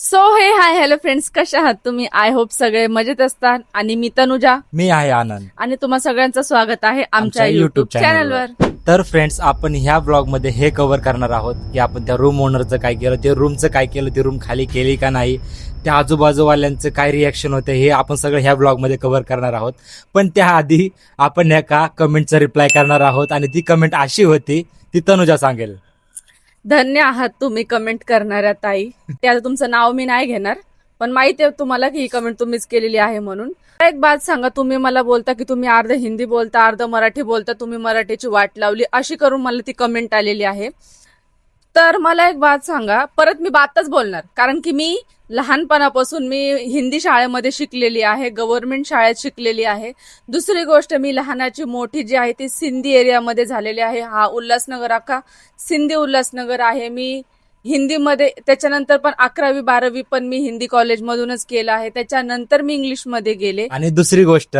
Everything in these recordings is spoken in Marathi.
सो हे हाय हॅलो फ्रेंड्स, कशा आहात तुम्ही? आय होप सगळे मजेत असतात. आणि मी तनुजा मी आहे आनंद. आणि तुम्हा सगळ्यांचं स्वागत आहे आमच्या आमच्या युट्यूब YouTube चॅनलवर. तर फ्रेंड्स, आपण ह्या ब्लॉग मध्ये हे कव्हर करणार आहोत की आपण त्या रूम ओनरचं काय केलं, ते रूमचं काय केलं, ती रूम खाली केली का नाही, त्या आजूबाजूवाल्यांचं काय रिॲक्शन होतं, हे आपण सगळं ह्या ब्लॉग मध्ये कव्हर करणार आहोत. पण त्याआधी आपण एका कमेंटचा रिप्लाय करणार आहोत आणि ती कमेंट अशी होती, ती तनुजा सांगेल. धन्य आहात तुम्ही कमेंट करणाऱ्या ताई. त्याचं तुमचं नाव मी नाही घेणार, पण माहिती आहे तुम्हाला की ही कमेंट तुम्हीच केलेली आहे म्हणून. एक बात सांगा, तुम्ही मला बोलता की तुम्ही अर्ध हिंदी बोलता अर्ध मराठी बोलता, तुम्ही मराठीची वाट लावली अशी करून मला ती कमेंट आलेली आहे. तर मला एक बात सांगा, परत मी बातच बोलणार, कारण की मी लहानपणापासून मी हिंदी शाळेमध्ये शिकलेली आहे, गव्हर्नमेंट शाळेत शिकलेली आहे. दुसरी गोष्ट, मी लहानाची मोठी जी आहे ती सिंधी एरियामध्ये झालेली आहे. हा उल्हासनगर अख्खा सिंधी उल्हासनगर आहे. मी हिंदीमध्ये त्याच्यानंतर पण 11वी 12वी पण मी हिंदी कॉलेजमधूनच केलं आहे. त्याच्यानंतर मी इंग्लिशमध्ये गेले. आणि दुसरी गोष्ट,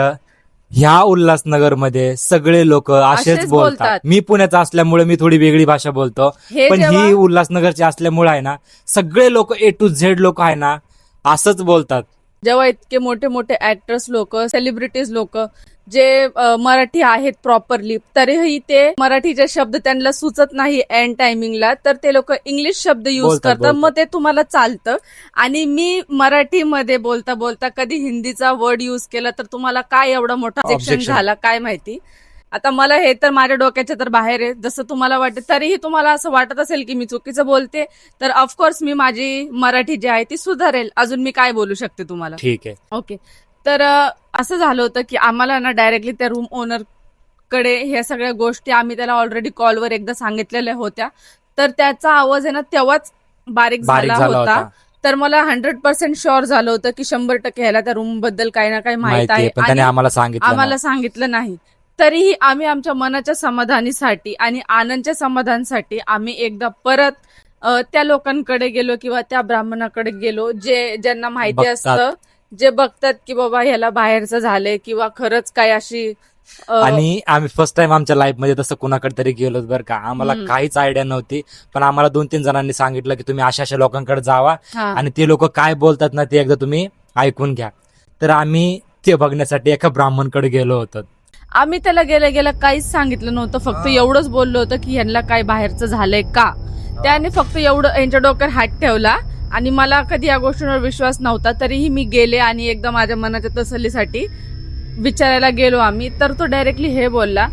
ह्या उल्हासनगर मध्ये सगळे लोक असेच बोलतात. मी पुण्याचा असल्यामुळे मी थोडी वेगळी भाषा बोलतो, हे पण जेव्हा- ही उल्हासनगरची असल्यामुळे आहे ना, सगळे लोक A to Z लोक आहे ना असंच बोलतात. जेव्हा इतके मोठे मोठे ऍक्टर्स लोक, सेलिब्रिटीज लोक जे मराठी आहेत प्रॉपरली, तरीही ते मराठीचे शब्द त्यांना सुचत नाही एंड टायमिंगला, तर ते लोक इंग्लिश शब्द यूज बोलतात, करतात. मग ते तुम्हाला चालतं. आणि मी मराठीमध्ये बोलता बोलता कधी हिंदीचा वर्ड यूज केला तर तुम्हाला काय एवढा मोठा ऑब्जेक्शन Objection. झाला काय माहिती. आता मला हे तर माझ्या डोक्याच्या तर बाहेर आहे, जसं तुम्हाला वाटतं. तरीही तुम्हाला असं वाटत असेल की मी चुकीचं बोलते, तर ऑफकोर्स मी माझी मराठी जी आहे ती सुधारेल. अजून मी काय बोलू शकते तुम्हाला. ठीक आहे. ओके. तर असं झालं होतं की आम्हाला ना डायरेक्टली त्या रूम ओनर कडे ह्या सगळ्या गोष्टी आम्ही त्याला ऑलरेडी कॉलवर एकदा सांगितलेल्या होत्या. तर त्याचा आवाज आहे ना तेव्हाच बारीक झाला होता. तर मला 100% शुअर झालं होतं की 100% ह्याला त्या रूम बद्दल काही ना काही माहित माहिती आहे, आहे, पण त्याने आणि आम्हाला सांगितलं आम्हाला नाही. सांगितलं नाही. तरीही आम्ही आमच्या मनाच्या समाधानीसाठी आणि आनंदच्या समाधानासाठी आम्ही एकदा परत त्या लोकांकडे गेलो किंवा त्या ब्राह्मणाकडे गेलो ज्यांना माहिती बघतात. असतं, जे बघतात की बाबा ह्याला बाहेरचं झालंय किंवा खरंच काय अशी आणि आम्ही फर्स्ट टाइम आमच्या लाईफ मध्ये तसं कुणाकडे तरी गेलो बरं का. आम्हाला काहीच आयडिया नव्हती, पण आम्हाला 2-3 जणांनी सांगितलं की तुम्ही अशा लोकांकडे जावा हा. आणि ते लोक काय बोलतात ना ते एकदा तुम्ही ऐकून घ्या. तर आम्ही ते बघण्यासाठी एका ब्राह्मणकडे गेलो होतो. आम्ही त्याला गेल्या काहीच सांगितलं नव्हतं, फक्त एवढंच बोललो होतं की ह्यांना काय बाहेरचं झालंय का. त्याने फक्त एवढं यांच्या डोक्यावर हात ठेवला आणि मला कधी या गोष्टींवर विश्वास नव्हता. तरीही मी गेले आणि एकदा माझ्या मनाच्या तसल्लीसाठी विचारायला गेलो आम्ही. तर तो डायरेक्टली हे बोलला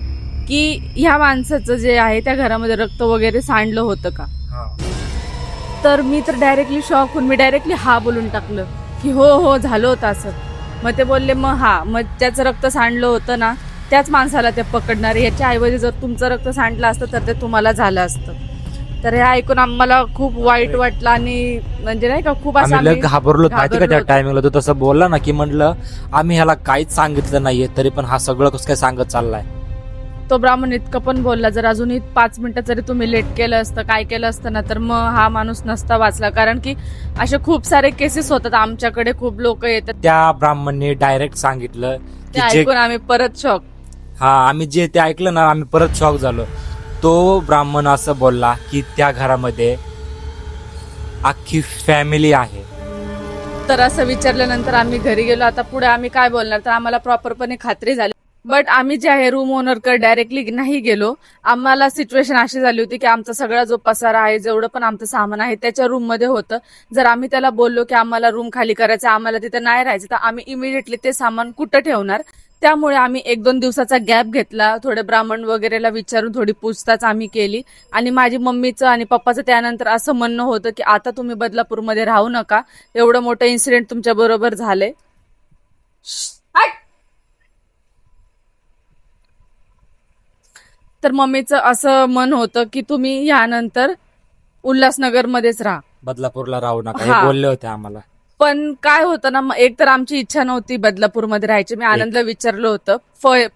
की ह्या माणसाचं जे आहे त्या घरामध्ये रक्त वगैरे सांडलं होतं का. तर मी तर डायरेक्टली शॉक होऊन मी डायरेक्टली हा बोलून टाकलं की हो झालं होतं असं. मग ते बोलले मग ज्याचं रक्त सांडलं होतं ना त्याच माणसाला ते पकडणार, याच्या ऐवजी जर तुमचं रक्त सांडलं असतं तर ते तुम्हाला झालं असतं. तर हे ऐकून आम्हाला खूप वाईट वाटलं आणि म्हणजे नाही का खूप असं आम्ही घाबरलो माहिती का त्या घाबरलो. टायमिंगला. तो तसं बोलला ना की म्हणलं आम्ही ह्याला काहीच सांगितलं नाहीये, तरी पण हा सगळं कसं काय सांगत चाललाय. तो ब्राह्मण इतकं पण बोलला, जर अजूनही 5 मिनिटं जरी तुम्ही लेट केलं असतं, काय केलं असतं ना, तर मग हा माणूस नसता वाचला. कारण की असे खूप सारे केसेस होतात आमच्याकडे, खूप लोक येतात. त्या ब्राह्मणने डायरेक्ट सांगितलं ते की जे ऐकून आम्ही परत शॉक. आम्ही जे ते ऐकलं ना आम्ही परत शॉक झालो. तो ब्राह्मण असं बोलला की त्या घरामध्ये अख्खी फॅमिली आहे. तर असं विचारल्यानंतर आम्ही घरी गेलो. आता पुढे आम्ही काय बोलणार, तर आम्हाला प्रॉपरपणे खात्री झाली. बट आम्ही जे आहे रूम ओनरकडे डायरेक्टली नाही गेलो. आम्हाला सिच्युएशन अशी झाली होती की आमचा सगळा जो पसारा आहे, जेवढं पण आमचं सामान आहे त्याच्या रूम मध्ये होतं. जर आम्ही त्याला बोललो की आम्हाला रूम खाली करायचं, आम्हाला तिथे नाही राहायचं, तर आम्ही इमिडिएटली ते सामान कुठं ठेवणार. त्यामुळे आम्ही 1-2 दिवसाचा गॅप घेतला. थोडे ब्राह्मण वगैरेला विचारून थोडी पूछताछ आम्ही केली. आणि माझी मम्मीचं आणि पप्पाचं त्यानंतर असं म्हणणं होतं की आता तुम्ही बदलापूरमध्ये राहू नका, एवढं मोठं इन्सिडेंट तुमच्या बरोबर झालंय. तर मम्मीचं असं मन होतं की तुम्ही यानंतर उल्हासनगरमध्येच राहा, बदलापूरला राहू नका हा. हे बोलले होते आम्हाला. पण काय होतं ना, एक तर आमची इच्छा नव्हती बदलापूरमध्ये राहायची. मी आनंदला विचारलं होतं.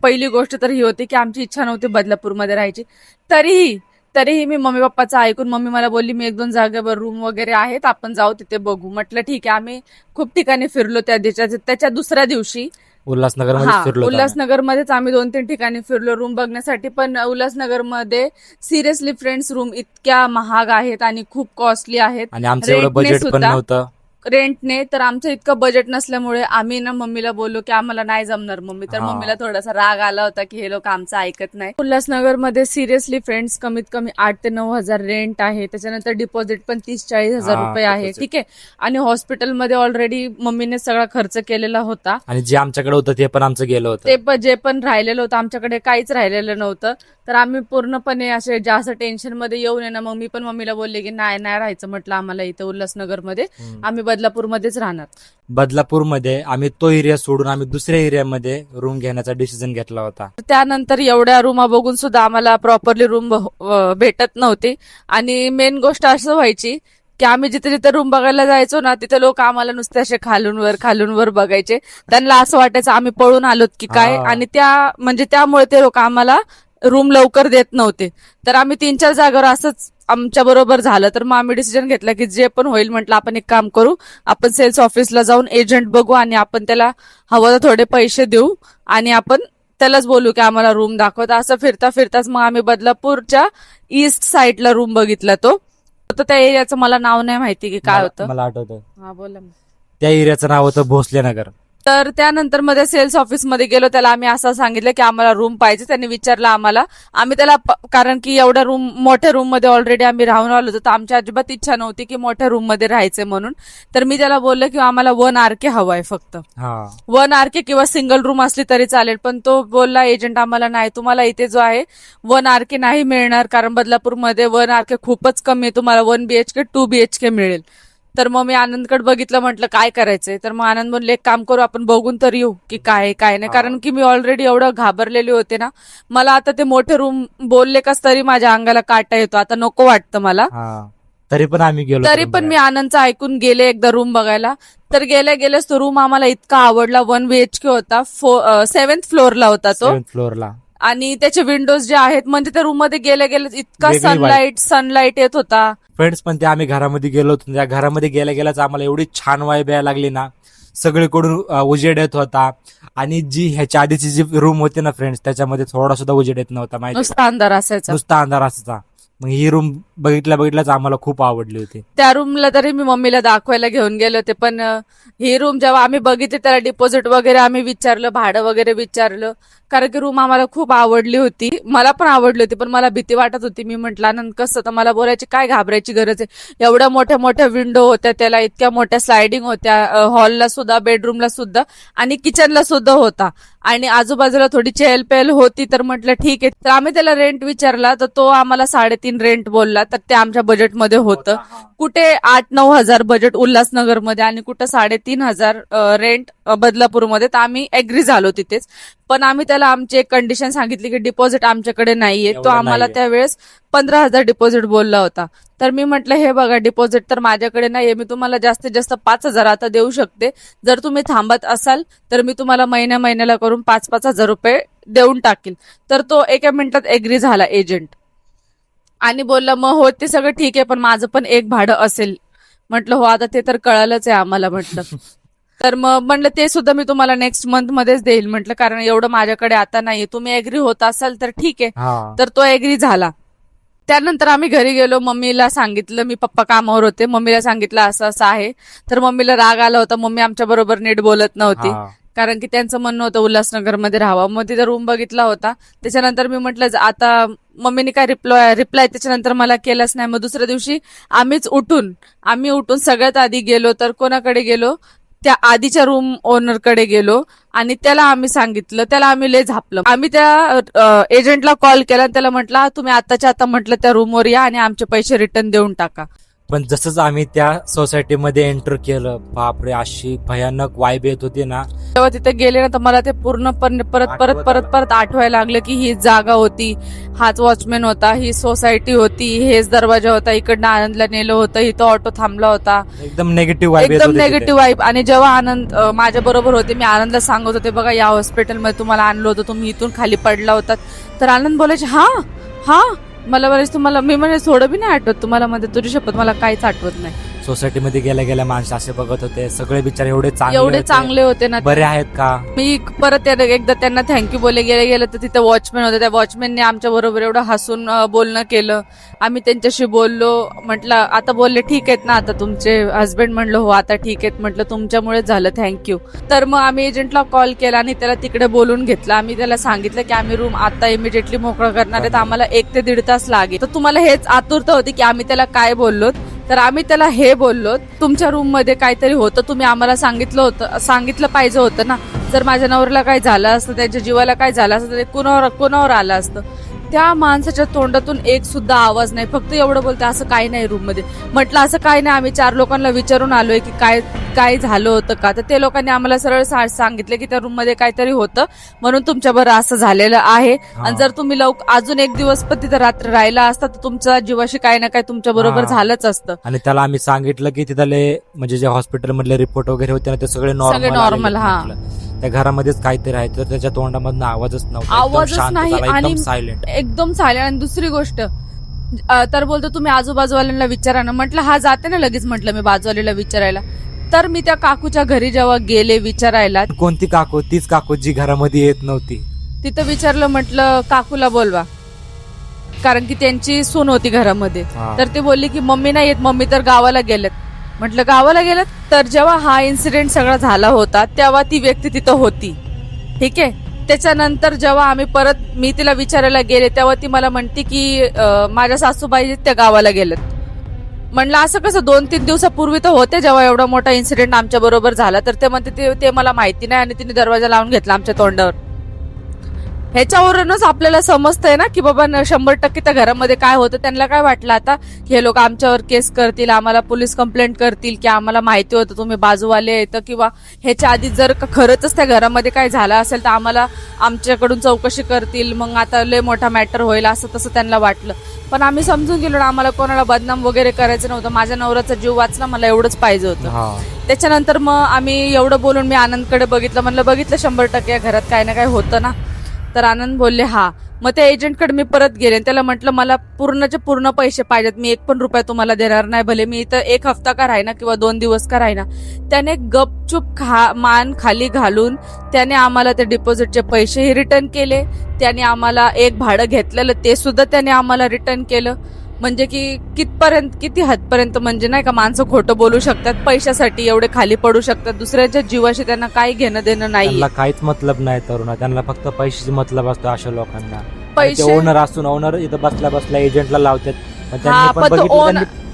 पहिली गोष्ट तर ही होती की आमची इच्छा नव्हती बदलापूरमध्ये राहायची. तरीही मी मम्मी पप्पाचं ऐकून, मम्मी मला बोलली मी 1-2 जागेवर रूम वगैरे आहेत, आपण जाऊ तिथे बघू. म्हटलं ठीक आहे. आम्ही खूप ठिकाणी फिरलो त्याच्या दुसऱ्या दिवशी उल्हासनगरमध्ये फिरलो होतो आम्ही. उल्हासनगरमध्येच आम्ही 2-3 ठिकाणी फिरलो रूम बघण्यासाठी. पण उल्हासनगरमध्ये सिरियसली फ्रेंड्स रूम इतक्या महाग आहेत आणि खूप कॉस्टली आहेत. आणि आमचं एवढं रेटने बजेट पण सुद्धा. नव्हतं. रेंटने, तर आमचं इतकं बजेट नसल्यामुळे आम्ही ना मम्मीला बोललो की आम्हाला नाही जमणार मम्मी. तर मम्मीला थोडासा राग आला होता की हे लोक आमचं ऐकत नाही. उल्हासनगरमध्ये सिरियसली फ्रेंड्स कमीत कमी 8 ते 9 हजार रेंट आहे. त्याच्यानंतर डिपॉझिट पण 30-40 हजार रुपये आहे. ठीक आहे. आणि हॉस्पिटलमध्ये ऑलरेडी मम्मीने सगळा खर्च केलेला होता. आणि जे आमच्याकडे होतं ते पण आमचं गेलं होतं. ते पण जे पण राहिलेलं होतं आमच्याकडे काहीच राहिलेलं नव्हतं. तर आम्ही पूर्णपणे असे जास्त टेन्शन मध्ये येऊन ना मग मी पण मम्मीला बोलले की नाही राहायचं म्हटलं आम्हाला इथं उल्हासनगरमध्ये. आम्ही बदलापूरमध्येच राहणार. बदलापूरमध्ये आम्ही तो एरिया सोडून आम्ही दुसऱ्या एरियामध्ये रूम घेण्याचा डिसिजन घेतला होता. त्यानंतर एवढ्या रूमा बघून सुद्धा आम्हाला प्रॉपरली रूम भेटत नव्हती. आणि मेन गोष्ट असं व्हायची की आम्ही जिथे जिथे रूम बघायला जायचो ना तिथे लोक आम्हाला नुसते असे खालून वर बघायचे. त्यांना असं वाटायचं आम्ही पळून आलोत की काय. आणि त्यामुळे ते लोक आम्हाला रूम लवकर देत नव्हते. तर आम्ही 3-4 जागेवर असंच आमच्या बरोबर झालं. तर मग आम्ही डिसिजन घेतला की जे पण होईल म्हटलं आपण एक काम करू, आपण सेल्स ऑफिसला जाऊन एजंट बघू आणि आपण त्याला हवं तर थोडे पैसे देऊ आणि आपण त्यालाच बोलू की आम्हाला रूम दाखवत. असं फिरता फिरताच मग आम्ही बदलापूरच्या ईस्ट साइडला रूम बघितला. तो त्या एरियाचं मला नाव नाही माहिती की काय होतं. मला आठवतं. हा बोला. त्या एरियाचं नाव होतं भोसले नगर. तर त्यानंतर मध्ये सेल्स ऑफिसमध्ये गेलो. त्याला आम्ही असं सांगितलं की आम्हाला रूम पाहिजे. त्यांनी विचारलं आम्हाला. आम्ही त्याला कारण की एवढ्या मोठ्या रूम मध्ये ऑलरेडी आम्ही राहून आलो होतो तर आमची अजिबात इच्छा नव्हती की मोठ्या रूम मध्ये राहायचे म्हणून. तर मी त्याला बोललो की आम्हाला 1 RK हवाय फक्त. 1 RK किंवा सिंगल रूम असली तरी चालेल. पण तो बोलला एजंट आम्हाला नाही, तुम्हाला इथे जो आहे 1 RK नाही मिळणार कारण बदलापूरमध्ये 1 RK खूपच कमी आहे. तुम्हाला 1 BHK 2 BHK मिळेल. तर मग मी आनंदकडे बघितलं, म्हटलं काय करायचंय. तर मग आनंद म्हणले एक काम करू आपण बघून तर येऊ की काय काय नाही. कारण की मी ऑलरेडी एवढं घाबरलेली होते ना. मला आता ते मोठे रूम बोलले कस तरी माझ्या अंगाला काटा येतो. आता नको वाटतं मला. तरी पण आम्ही गेलो. तरी पण मी आनंदचं ऐकून गेले एकदा रूम बघायला. तर गेलेच तो रूम आम्हाला इतका आवडला. 1 BHK होता. 7th फ्लोअरला होता तो. 7th फ्लोअरला. आणि त्याचे विंडोज जे आहेत म्हणजे त्या रूम मध्ये गेले इतका वेगळी सनलाईट येत होता. फ्रेंड्स पण ते आम्ही घरामध्ये गेलो होतो. त्या घरामध्ये गेल्याच आम्हाला एवढी छान वाईब यायला लागली ना. सगळीकडून उजेड येत होता. आणि जी ह्याच्या आधीची जी रूम होती ना फ्रेंड्स त्याच्यामध्ये थोडा सुद्धा उजेड येत नव्हता. माहिती नुसता अंधार असायचा. नुसता अंधार असायचा. मग ही रूम बघितल्याच आम्हाला खूप आवडली होती. त्या रूमला तरी मी मम्मीला दाखवायला घेऊन गेले होते. पण ही रूम जेव्हा आम्ही बघितली त्याला डिपॉझिट वगैरे आम्ही विचारलं, भाडं वगैरे विचारलं. कारण की रूम आम्हाला खूप आवडली होती. मला पण आवडली होती पण मला भीती वाटत होती. मी म्हटलं आनंद कसं, तर मला बोलायची काय घाबरायची गरज आहे. एवढ्या मोठ्या विंडो होत्या त्याला, इतक्या मोठ्या स्लायडिंग होत्या हॉलला सुद्धा, बेडरूमला सुद्धा आणि किचनला सुद्धा होता. आणि आजूबाजूला थोडी चेहलपेहल होती. तर म्हटलं ठीक आहे. तर आम्ही त्याला रेंट विचारला तर तो आम्हाला 3.5 रेंट बोलला. तर ते आमच्या बजेटमध्ये होतं. कुठे 8-9 हजार बजेट उल्हासनगरमध्ये आणि कुठं 3.5 रेंट बदलापूरमध्ये. तर आम्ही एग्री झालो तिथेच. पण आम्ही त्याला आमची एक कंडिशन सांगितली की डिपॉझिट आमच्याकडे नाहीये. तो आम्हाला त्यावेळेस 15,000 डिपॉझिट बोलला होता. तर मी म्हटलं हे बघा डिपॉझिट तर माझ्याकडे नाहीये. मी तुम्हाला जास्तीत जास्त 5,000 आता देऊ शकते. जर तुम्ही थांबत असाल तर मी तुम्हाला महिन्याला करून 5-5 हजार रुपये देऊन टाकील. तर तो एका मिनिटात एग्री झाला एजंट. आणि बोलला मग हो ते सगळं ठीक आहे पण माझं पण एक भाडं असेल. म्हटलं हो आता ते तर कळालंच आहे आम्हाला म्हटलं. तर मग म्हणलं ते सुद्धा मी तुम्हाला नेक्स्ट मंथ मध्येच देईल म्हटलं कारण एवढं माझ्याकडे आता नाहीये. तुम्ही एग्री होत असाल तर ठीक आहे. तर तो एग्री झाला. त्यानंतर आम्ही घरी गेलो. मम्मीला सांगितलं, मी पप्पा कामावर होते, मम्मीला सांगितलं असं असं आहे. तर मम्मीला राग आला होता. मम्मी आमच्या बरोबर नीट बोलत नव्हती कारण की त्यांचं म्हणणं होतं उल्हासनगरमध्ये राहावं. मग तिथे रूम बघितला होता. त्याच्यानंतर मी म्हटलं आता मम्मीने काय रिप्लाय त्याच्यानंतर मला केलाच नाही. मग दुसऱ्या दिवशी आम्ही उठून सगळ्यात आधी गेलो. तर कोणाकडे गेलो, त्या आधीच्या रूम ओनरकडे गेलो आणि त्याला आम्ही सांगितलं. त्याला आम्ही लय झापलं. आम्ही त्या एजंटला कॉल केला आणि त्याला म्हटलं तुम्ही आताच्या आता म्हटलं त्या रूमवर या आणि आमचे पैसे रिटर्न देऊन टाका. पण जसंच आम्ही त्या सोसायटीमध्ये एंटर केलं, बापरे अशी भयानक वाईब येत होती ना. तेव्हा तिथे गेले ना तर मला ते पूर्णपणे परत आठवायला लागलं की ही जागा होती, हाच वॉचमॅन होता, ही सोसायटी होती, हेच दरवाजा होता, इकडनं आनंदला नेलं होतं, इथं ऑटो थांबला होता. एकदम नेगेटिव्ह वाईब. आणि जेव्हा आनंद माझ्या बरोबर होते मी आनंदला सांगत होते बघा या हॉस्पिटलमध्ये तुम्हाला आणलं होतं, तुम्ही इथून खाली पडला होता. तर आनंद बोलायचे हा मला बोलायचं तुम्हाला. मी म्हणजे थोडं बी नाही आठवत तुम्हाला, मध्ये तुझी शपथ मला काहीच आठवत नाही. सोसायटीमध्ये गेल्या गेल्या माणसं असे बघत होते, सगळे बिचारे एवढे एवढे चांगले होते ना. बरे आहेत का. मी परत एकदा त्यांना थँक्यू बोलले गेले तर तिथे वॉचमॅन होते, त्या वॉचमॅनने आमच्या बरोबर एवढं हसून बोलणं केलं. आम्ही त्यांच्याशी बोललो, म्हटलं आता बोलले ठीक आहेत ना आता तुमचे हस्बंड, म्हणलं हो आता ठीक आहेत, म्हटलं तुमच्यामुळे झालं थँक्यू. तर मग आम्ही एजंटला कॉल केला आणि त्याला तिकडे बोलून घेतलं. आम्ही त्याला सांगितलं की आम्ही रूम आता इमिडिएटली मोकळं करणार आहेत, आम्हाला 1 ते 1.5 तास लागेल. तर तुम्हाला हेच आतुरता होती की आम्ही त्याला काय बोललो. तर आम्ही त्याला हे बोललो, तुमच्या रूम मध्ये काहीतरी होतं, तुम्ही आम्हाला सांगितलं पाहिजे होतं ना. जर माझ्या नवऱ्याला काय झालं असतं, त्यांच्या जीवाला काय झालं असतं, ते कोणावर आलं असतं. त्या माणसाच्या तोंडातून एक सुद्धा आवाज नाही, फक्त एवढं बोलते असं काही नाही रूम मध्ये. म्हटलं असं काही नाही, आम्ही 4 लोकांना विचारून आलोय की काय झालं होतं का. तर ते लोकांनी आम्हाला सरळ सांगितलं की त्या रूम मध्ये काहीतरी होतं म्हणून तुमच्या बरं असं झालेलं आहे. आणि जर तुम्ही अजून 1 दिवस पण तिथं रात्र राहिला असता तर तुमच्या जीवाशी काही ना काही तुमच्या बरोबर झालंच असतं. आणि त्याला आम्ही सांगितलं की तिथले म्हणजे जे हॉस्पिटल मधले रिपोर्ट वगैरे होते ना ते सगळे नॉर्मल. त्या घरामध्येच काहीतरी आहे, तर त्याच्या तोंडामधून आवाजच नव्हता, नाही. आणि सायलेंट, एकदम सायलेंट. आणि दुसरी गोष्ट तर बोलतो तुम्ही आजूबाजूवाल्यांना विचारा ना. म्हटलं हा जाते ना लगेच, म्हटलं मी बाजूवाल्याला विचारायला. तर मी त्या काकूच्या घरी जेव्हा गेले विचारायला, कोणती काकू? तीच काकू जी घरामध्ये येत नव्हती. तिथं विचारलं, म्हटलं काकूला बोलवा, कारण की त्यांची सून होती घरामध्ये. तर ते बोलली की मम्मी नाही येत, मम्मी तर गावाला गेलेत. म्हटलं गावाला गेलेत. तर जेव्हा हा इन्सिडेंट सगळा झाला होता तेव्हा ती व्यक्ती तिथं होती, ठीक आहे. त्याच्यानंतर जेव्हा मी तिला विचारायला गेले तेव्हा ती मला म्हणते की माझ्या सासूबाई त्या गावाला गेलेत. म्हणलं असं कसं, 2-3 दिवसापूर्वी तर होते जेव्हा एवढा मोठा इन्सिडेंट आमच्या बरोबर झाला. तर ते म्हणते ते मला माहिती नाही, आणि तिने दरवाजा लावून घेतला आमच्या तोंडावर. ह्याच्यावरूनच आपल्याला समजतंय ना की बाबा 100% त्या घरामध्ये काय होतं. त्यांना काय वाटलं आता हे लोक आमच्यावर केस करतील, आम्हाला पोलीस कंप्लेंट करतील की आम्हाला माहिती होतं तुम्ही बाजूवाले येतं, किंवा ह्याच्या आधी जर खरंच त्या घरामध्ये काय झालं असेल तर आमच्याकडून चौकशी करतील, मग आता लय मोठा मॅटर होईल, असं तसं त्यांना वाटलं. पण आम्ही समजून गेलो ना, आम्हाला कोणाला बदनाम वगैरे करायचं नव्हतं. माझ्या नवऱ्याचा जीव वाचला, मला एवढंच पाहिजे होतं. त्याच्यानंतर मग आम्ही एवढं बोलून मी आनंदकडे बघितलं, म्हणलं बघितलं 100% या घरात काय ना काय होतं ना. तर आनंद बोलले हा. मग त्या एजंटकडे मी परत गेले, त्याला म्हटलं मला पूर्णचे पूर्ण पैसे पाहिजेत, मी 1 पण रुपया तुम्हाला देणार नाही, भले मी इथं 1 हफ्ता का राहिना किंवा 2 दिवस का राहिना. त्याने गपचूप मान खाली घालून त्याने आम्हाला ते डिपॉझिटचे पैसेही रिटर्न केले. त्याने आम्हाला 1 भाडं घेतलेलं ते सुद्धा त्याने आम्हाला रिटर्न केलं. म्हणजे की किती हदपर्यंत म्हणजे नाही का माणसं खोटं बोलू शकतात, पैशासाठी एवढे खाली पडू शकतात. दुसऱ्याच्या जीवाशी त्यांना काही घेणं देणं नाही, त्यांना काहीच मतलब नाही तरुणा, त्यांना फक्त पैशाची मतलब असतो अशा लोकांना. पैसे ओनर असून ओनर इथं बसल्या एजंटला लावतात.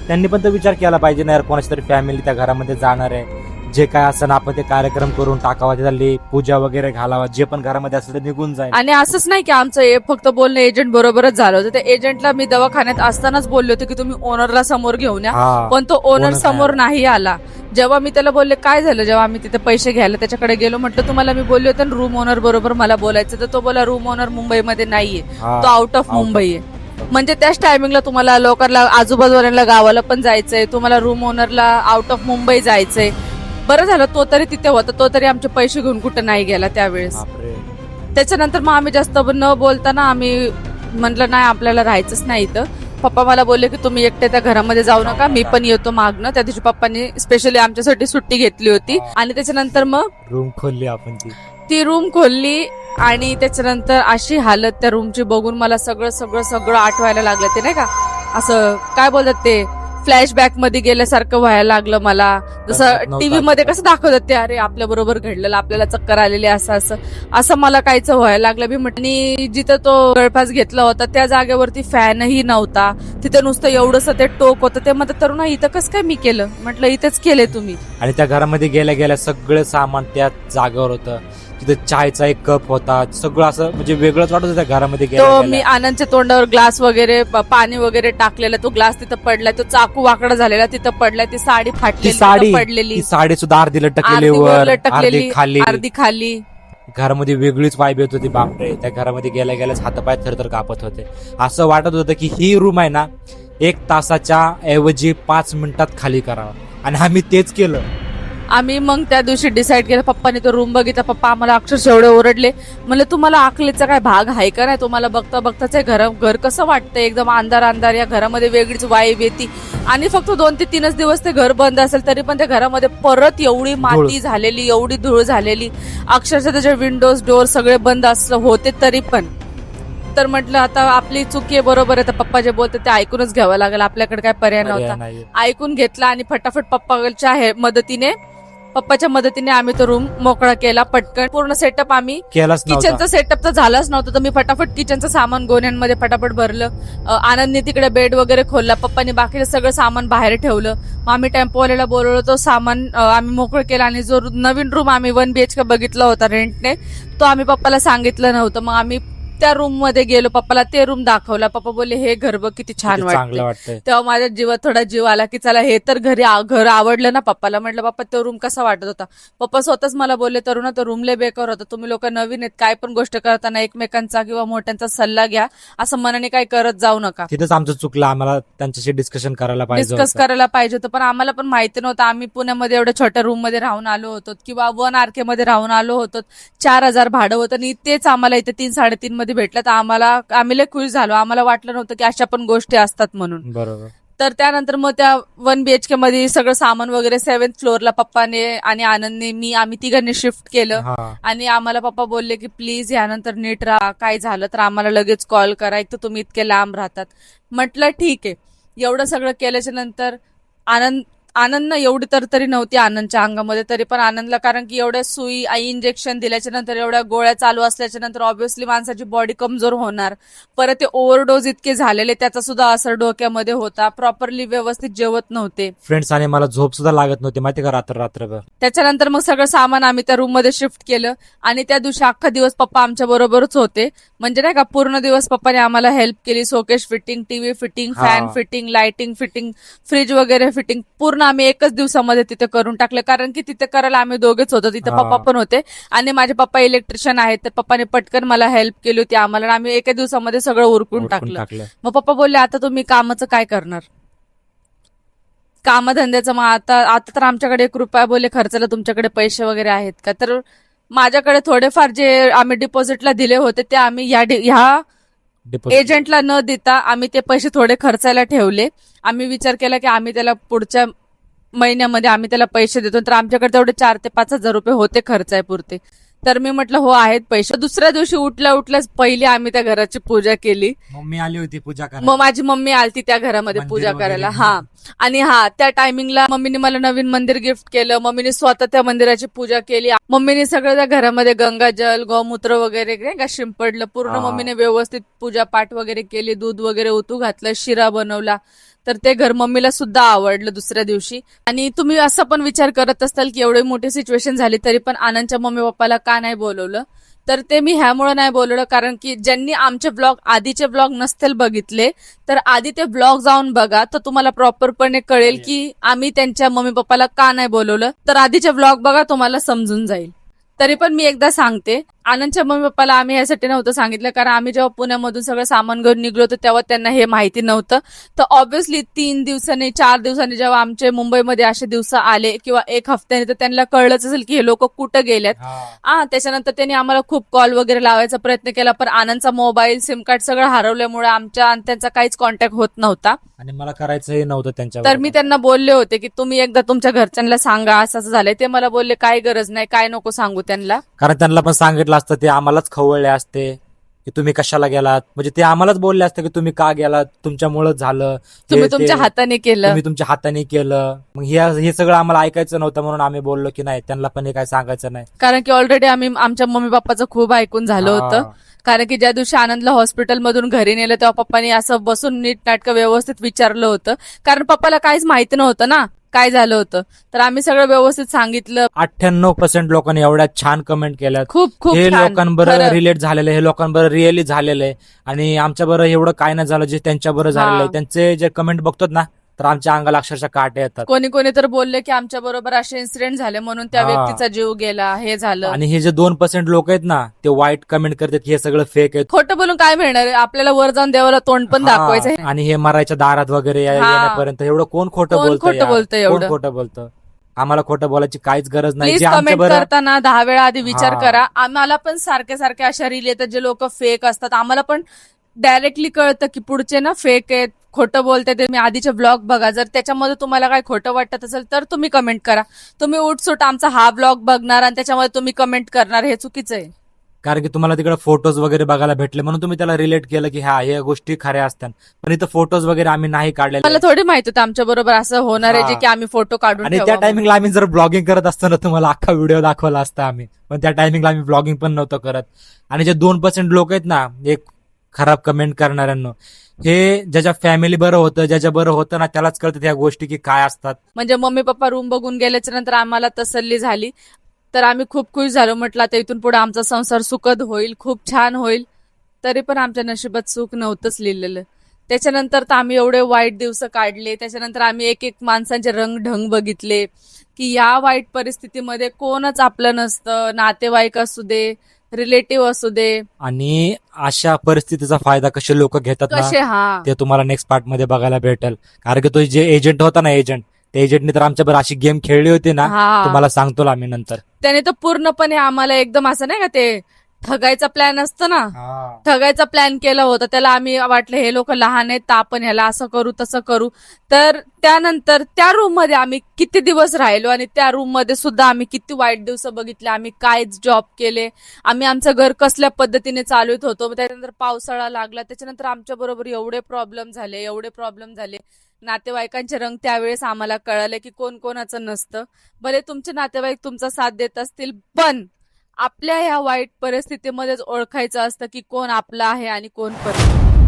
त्यांनी पण तो विचार केला पाहिजे ना यार, कोणाची तरी फॅमिली त्या घरामध्ये जाणार आहे, जे काय असं आपण ते कार्यक्रम करून टाकावा, त्याला पूजा वगैरे घालावा, जे पण घरामध्ये असेल ते निघून जाईल. आणि असंच नाही की आमचं फक्त बोलणं एजंट बरोबरच झालं होतं. त्या एजंटला मी दवाखान्यात असतानाच बोलले होते की तुम्ही ओनरला समोर घेऊन या, पण तो ओनर समोर नाही आला. जेव्हा मी त्याला बोलले काय झालं, जेव्हा आम्ही तिथे पैसे घ्यायला त्याच्याकडे गेलो, म्हटलं तुम्हाला मी बोलले होते रूम ओनर बरोबर मला बोलायचं. तर तो बोला रूम ओनर मुंबईमध्ये नाहीये, तो आउट ऑफ मुंबई आहे. म्हणजे त्याच टायमिंगला तुम्हाला लोकांना आजूबाजूला गावाला पण जायचंय, तुम्हाला रूम ओनरला आउट ऑफ मुंबई जायचंय. बरं झालं तो तरी तिथे होता, तो तरी आमचे पैसे घेऊन कुठं नाही गेला त्यावेळेस. त्याच्यानंतर मग आम्ही जास्त न बोलताना आम्ही म्हटलं नाही आपल्याला राहायचंच नाही इथं. पप्पा मला बोलले की तुम्ही एकटे त्या घरामध्ये जाऊ नका, मी पण येतो मागणं. त्या दिवशी पप्पांनी स्पेशली आमच्यासाठी सुट्टी घेतली होती. आणि त्याच्यानंतर मग रूम खोलली आपण, ती रूम खोलली. आणि त्याच्यानंतर अशी हालत त्या रूमची बघून मला सगळं आठवायला लागलं. ते नाही का असं काय बोलतात ते फ्लॅशबॅक मध्ये गेल्यासारखं व्हायला लागलं मला. जसं टीव्ही मध्ये कसं दाखवतात ते, अरे आपल्या बरोबर घडलेलं, आपल्याला चक्कर आलेली, असं मला काहीच व्हायला लागलं. मी म्हटली जिथं तो गळफास घेतला होता त्या जागेवरती फॅनही नव्हता, तिथं नुसतं एवढंसं ते टोक होतं. ते म्हणतात तरुणा इथं कसं काय मी केलं, म्हटलं इथंच केलंय तुम्ही. आणि त्या घरामध्ये गेल्या सगळं सामान त्या जागेवर होतं. तिथे चायचा 1 कप होता, सगळं असं म्हणजे वेगळंच वाटत होतं त्या घरामध्ये तो मी आनंदच्या तोंडावर ग्लास वगैरे पाणी वगैरे टाकलेलं, तो ग्लास तिथं पडलाय, तो चाकू वाकडा झालेला तिथं पडलाय, ती साडी फाटलेली पडलेली, साडी सुद्धा अर्धी लटकलेली वर, अर्धी खाली. घरामध्ये वेगळीच वाईब येत होती. बापरे, त्या घरामध्ये गेल्याच हातपाय थरथर कापत होते. असं वाटत होतं की ही रूम आहे ना 1 तासाच्या ऐवजी 5 मिनिटात खाली करावं. आणि आम्ही तेच केलं. आम्ही मग त्या दिवशी डिसाईड केलं. पप्पाने तो रूम बघितला. पप्पा आम्हाला अक्षरशः एवढे ओरडले. म्हणलं तुम्हाला अकलेचा काय भाग आहे का नाही? तुम्हाला बघता बघताच हे घर कसं वाटतं, एकदम अंधार अंधार, या घरामध्ये वेगळीच वाईब येते. आणि फक्त 2 ते 3 दिवस ते घर बंद असेल तरी पण त्या घरामध्ये परत एवढी माती झालेली, एवढी धूळ झालेली, अक्षरशः त्याचे विंडोज डोर सगळे बंद असं होते तरी पण. तर म्हटलं आता आपली चुकी आहे, बरोबर आहे, तर पप्पा जे बोलते ते ऐकूनच घ्यावं लागेल, आपल्याकडे काय पर्याय नव्हता. ऐकून घेतला आणि फटाफट पप्पाच्या मदतीने आम्ही तो रूम मोकळा केला. पटकन पूर्ण सेटअप आम्ही केलाच नव्हता. किचनचा सेटअप तर झालाच नव्हतं, तर मी फटाफट किचनचं सामान गोण्यांमध्ये फटाफट भरलं. आनंदने तिकडे बेड वगैरे खोलला. पप्पानी बाकीचं सगळं सामान बाहेर ठेवलं. मग आम्ही टेम्पोवाल्याला बोलवलं, तो सामान आम्ही मोकळं केला. आणि जो नवीन रूम आम्ही 1 BHK बघितला होता रेंटने, तो आम्ही पप्पाला सांगितलं नव्हतं. मग आम्ही त्या रूम मध्ये गेलो, पप्पाला ते रूम दाखवला. पप्पा बोलले हे घर बघ किती छान वाटतंय. तेव्हा माझ्या जीवात थोडा जीव आला की चला हे तर घर आवडलं ना पप्पाला. म्हटलं पप्पा तो रूम कसा वाटत होता? पप्पा स्वतःच मला बोलले, तरुणा तो रूम लय बेकार होता, तुम्ही लोक नवीन आहेत, काय पण गोष्ट करताना एकमेकांचा किंवा मोठ्यांचा सल्ला घ्या, असं मनाने काय करत जाऊ नका. तिथंच आमचं चुकलं, आम्हाला त्यांच्याशी डिस्कस करायला पाहिजे होतं. पण आम्हाला पण माहिती नव्हतं. आम्ही पुण्यामध्ये एवढ्या छोट्या रूम मध्ये राहून आलो होतो किंवा 1 RK मध्ये राहून आलो होतो. 4,000 भाडं होतं आणि तेच आम्हाला इथे 3-3.5 मध्ये भेटलं. तर आम्ही लय खुश झालो. आम्हाला वाटलं नव्हतं की अशा पण गोष्टी असतात म्हणून. बरोबर. तर त्यानंतर मग त्या 1 BHK मध्ये सगळं सामान वगैरे 7th फ्लोअरला पप्पाने आणि आनंदने आम्ही तिघांनी शिफ्ट केलं. आणि आम्हाला पप्पा बोलले की प्लीज यानंतर नीट राहा, काय झालं तर आम्हाला लगेच कॉल करा, एक तर तुम्ही इतके लांब राहतात. म्हटलं ठीक आहे. एवढं सगळं केल्याच्या नंतर आनंद एवढी तरी नव्हती आनंदच्या अंगामध्ये, तरी पण आनंदला, कारण की एवढ्या सुई इंजेक्शन दिल्याच्या नंतर, एवढ्या गोळ्या चालू असल्याच्या नंतर ऑब्व्हियसली माणसाची बॉडी कमजोर होणार. परत ते ओव्हरडोज इतके झालेले, त्याचा सुद्धा असर डोक्यामध्ये होता. प्रॉपरली व्यवस्थित जेवत नव्हते फ्रेंड्स, आणि मला झोप सुद्धा लागत नव्हती माहिती का, रात्रभर. त्याच्यानंतर मग सगळं सामान आम्ही त्या रूम मध्ये शिफ्ट केलं. आणि त्या दिवशी अख्खा दिवस पप्पा आमच्या बरोबरच होते. म्हणजे नाही का, पूर्ण दिवस पप्पाने आम्हाला हेल्प केली. Showcase fitting, TV fitting, fan fitting, lighting fitting, fridge वगैरे फिटिंग, पूर्ण आम्ही एकच दिवसामध्ये तिथे करून टाकलं. कारण की तिथे करायला आम्ही दोघेच होतो, तिथे पप्पा पण होते आणि माझे पप्पा इलेक्ट्रिशियन आहेत. तर पप्पाने पटकन मला हेल्प केली होती आम्हाला. आम्ही एका दिवसामध्ये सगळं उरकून टाकलं. मग पप्पा बोलले आता तुम्ही कामाचं काय करणार, कामधंद्याचं? मग आता तर आमच्याकडे 1 रुपया बोलले खर्चाला तुमच्याकडे पैसे वगैरे आहेत का? तर माझ्याकडे थोडेफार जे आम्ही डिपॉझिटला दिले होते ते आम्ही ह्या एजंटला न देता आम्ही ते पैसे थोडे खर्चायला ठेवले. आम्ही विचार केला की आम्ही त्याला पुढच्या महिन्यामध्ये आम्ही त्याला पैसे देतो. तर आमच्याकडे तेवढे 4 ते 5 हजार रुपये होते खर्चायपुरते. तर मी म्हटलं हो आहेत पैसे. दुसऱ्या दिवशी उठल्याच पहिले आम्ही त्या घराची पूजा केली. मम्मी आली होती पूजा करायला. मग माझी मम्मी आलती त्या घरामध्ये पूजा करायला. आणि त्या टायमिंगला मम्मीने मला नवीन मंदिर गिफ्ट केलं. मम्मीने स्वतः त्या मंदिराची पूजा केली. मम्मीने सगळं त्या घरामध्ये गंगाजल, गोमूत्र वगैरे का शिंपडलं पूर्ण. मम्मीने व्यवस्थित पूजा पाठ वगैरे केली, दूध वगैरे ओतू घातलं, शिरा बनवला. तर ते घर मम्मीला सुद्धा आवडलं दुसऱ्या दिवशी. आणि तुम्ही असं पण विचार करत असताल की एवढी मोठी सिच्युएशन झाली तरी पण आनंदच्या मम्मी पप्पाला का नाही बोलवलं? तर ते मी ह्यामुळे नाही बोलवलं, कारण की ज्यांनी आमचे आधीचे ब्लॉग नसतील बघितले तर आधी ते ब्लॉग जाऊन बघा, तर तुम्हाला प्रॉपरपणे कळेल की आम्ही त्यांच्या मम्मी पप्पाला का नाही बोलवलं. तर आधीचे ब्लॉग बघा, तुम्हाला समजून जाईल. तरी पण मी एकदा सांगते, आनंदच्या मम्मी पप्पाला आम्ही यासाठी नव्हतं सांगितलं कारण आम्ही जेव्हा पुण्यामधून सगळं सामान घेऊन निघलो होतो तेव्हा त्यांना हे माहिती नव्हतं. तर ऑब्व्हियसली 3 दिवसांनी 4 दिवसांनी जेव्हा आमचे मुंबईमध्ये असे दिवस आले किंवा 1 हफ्त्याने, तर त्यांना कळलंच असेल की हे लोक कुठं गेलेत. त्याच्यानंतर त्यांनी आम्हाला खूप कॉल वगैरे लावायचा प्रयत्न केला, पण आनंदचा मोबाईल, सिम कार्ड सगळं हरवल्यामुळे आमच्या आणि त्यांचा काहीच कॉन्टॅक्ट होत नव्हता. आणि मला करायचंही नव्हतं त्यांच्या. तर मी त्यांना बोलले होते की तुम्ही एकदा तुमच्या घरच्यांना सांगा असं झालंय. ते मला बोलले काय गरज नाही, काय नको सांगू त्यांना. कारण त्यांना पण सांगितलं असतं ते आम्हालाच खवळले असते की तुम्ही कशाला गेलात. म्हणजे ते आम्हालाच बोलले असते की तुम्ही का गेलात, तुमच्यामुळेच झालं, तुम्ही तुमच्या हाताने केलं. मग हे सगळं आम्हाला ऐकायचं नव्हतं म्हणून आम्ही बोललो की नाही, त्यांना पण हे काय सांगायचं नाही. कारण की ऑलरेडी आम्ही आमच्या मम्मी पप्पाचं खूप ऐकून झालं होतं. कारण की ज्या दिवशी आनंदला हॉस्पिटलमधून घरी नेलं तेव्हा पप्पानी असं बसून नीट नाटकं व्यवस्थित विचारलं होतं, कारण पप्पाला काहीच माहिती नव्हतं ना काय झालं होतं. तर आम्ही सगळं व्यवस्थित सांगितलं. 98% लोकांनी एवढ्या छान कमेंट केल्या. खूप हे लोकांबरोबर रिलेट झालेलं, हे लोकांबरोबर रिअली झालेलं आहे. आणि आमच्या बरोबर एवढं काय नाही झालं जे त्यांच्या बरोबर झालेलं आहे. त्यांचे जे कमेंट बघतात ना, तर आमच्या अंगाला अक्षरशः काटे येतात. कोणी तर बोलले की आमच्या बरोबर असे इन्सिडेंट झाले म्हणून त्या व्यक्तीचा जीव गेला, हे झालं. आणि हे जे 2% लोक आहेत ना, ते वाईट कमेंट करतात हे सगळं फेक आहे. खोटं बोलून काय मिळणार आहे? आपल्याला वर जाऊन देवाला तोंड पण दाखवायचं. आणि हे मरायच्या दारात वगैरे येण्यापर्यंत एवढं कोण खोटं बोलतं? खोटं बोलतं. आम्हाला खोटं बोलायची काहीच गरज नाही. प्लीज जे आमच्या कमेंट बरं करताना 10 वेळा आधी विचार हा. करा. आम्हाला पण सारखे अशा रील येतात जे लोक फेक असतात. आम्हाला पण डायरेक्टली कळतं की पुढचे ना फेक आहेत, खोटं बोलते. ते मी आधीचे ब्लॉग बघा, जर त्याच्यामध्ये तुम्हाला काय खोटं वाटत असेल तर तुम्ही कमेंट करा. तुम्ही उठसूट आमचा हा ब्लॉग बघणार आणि त्याच्यामध्ये तुम्ही कमेंट करणार, हे चुकीचं आहे. कारण की तुम्हाला तिकडे फोटोज वगैरे बघायला भेटले म्हणून तुम्ही त्याला रिलेट केलं की हा या गोष्टी खऱ्या असतात. पण इथं फोटोज वगैरे आम्ही नाही काढलेले. मला थोडी माहिती होतं आमच्या बरोबर असं होणार आहे, हा. जे की आम्ही फोटो काढून आणि त्या ठेवावं. टायमिंगला आम्ही जर ब्लॉगिंग करत असतो ना, तुम्हाला अख्खा व्हिडिओ दाखवला असता आम्ही. पण त्या टायमिंगला आम्ही ब्लॉगिंग पण नव्हतं करत. आणि जे 2% लोक आहेत ना, एक खराब कमेंट करणाऱ्यांना, हे ज्याच्या फॅमिली बरं होतं, ज्याच्या बरं होतं ना, त्यालाच कळतं त्या गोष्टी की काय असतात. म्हणजे मम्मी पप्पा रूम बघून गेल्याच्या नंतर आम्हाला तसल्ली झाली, तर आम्ही खूप खुश झालो. म्हटलं आता इथून पुढे आमचा संसार सुखद होईल, खूप छान होईल. तरी पण आमच्या नशिबात सुख नव्हतंच लिहिलेलं. त्याच्यानंतर तर आम्ही एवढे वाईट दिवस काढले. त्याच्यानंतर आम्ही एक माणसांचे रंग ढंग बघितले की या वाईट परिस्थितीमध्ये कोणच आपलं नसतं. नातेवाईक असू दे, रिलेटिव्ह असू दे, आणि अशा परिस्थितीचा फायदा कसे लोक घेतात ना, कसे हा ते तुम्हाला नेक्स्ट पार्ट मध्ये बघायला भेटेल. कारण की तो जे एजंट होता ना, त्या एजंटने तर आमच्याबरोबर अशी गेम खेळली होती ना, हा. तुम्हाला सांगतो ना आम्ही नंतर. त्याने तर पूर्णपणे आम्हाला एकदम असं नाही का ते ठगायचा प्लॅन असतो ना, ठगायचा प्लॅन केला होता. त्याला आम्ही वाटलं हे लोक लहान आहेत तर आपण ह्याला असं करू तसं करू. तर त्यानंतर त्या रूम मध्ये आम्ही किती दिवस राहिलो आणि त्या रूम मध्ये सुद्धा आम्ही किती वाईट दिवस बघितले. आम्ही काय जॉब केले, आम्ही आमचं घर कसल्या पद्धतीने चालवत होतो. त्याच्यानंतर पावसाळा लागला, त्याच्यानंतर आमच्या बरोबर एवढे प्रॉब्लेम झाले. नातेवाईकांचे रंग त्यावेळेस आम्हाला कळाले की कोण कोणाचं नसतं. भले तुमचे नातेवाईक तुमचा साथ देत असतील, पण आपल्या ह्या वाईट परिस्थितीमध्येच ओळखायचं असतं की कोण आपलं आहे आणि कोण परत.